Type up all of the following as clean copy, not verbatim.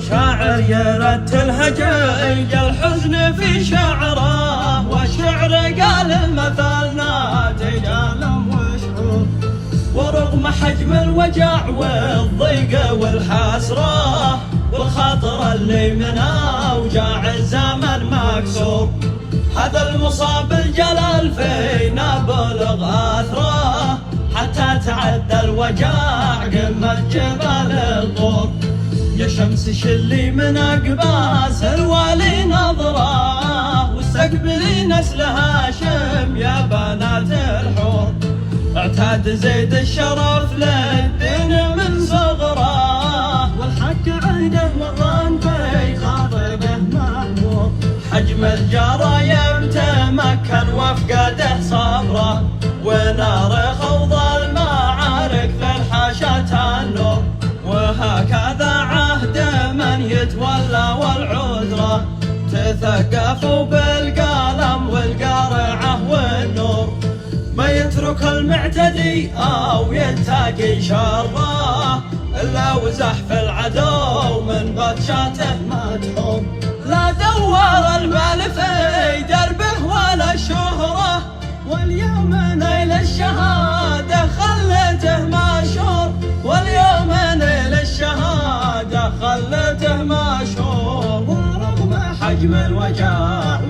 شاعر يرتل هجيج الحزن في شعره، والشعر قال مثلنا تجالم وشعور. ورغم حجم الوجع والضيق والحسرة والخاطر اللي من أوجاع الزمن مكسور، هذا المصاب الجلال فينا بلغ أثره، حتى تعدى الوجع قمة جبل الطور. يا شمس شلي من أقباس الوالي نظره، واستقبلي نسل هاشم يا بنات الحور. اعتاد زيد الشرف للدين من صغره، والحق عهده وظن في خاطبه مأمور. حجم الجرايم تمكن وفقده صبره، ونار خوض المعارك للحاشا تنور. وهكذا عهد من يتولى والعذرة، تثقفوا بالقلم والقارعة والنور. ما يترك المعتدي أو يتقي شره، إلا وزحف العدو من بطشاته مدحور. لا دوار البال في دربه ولا الشهرة، واليوم نيل الشهادة خلته مشهور. واليوم نيل الشهادة خلته مشهور. ورغم حجم الوجع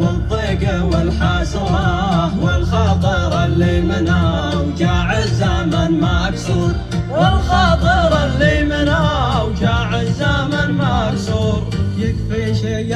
والضيق والحسرة والخاطر اللي من أوجاع الزمن مكسور، والخاطر اللي من أوجاع الزمن مكسور. يكفي شيء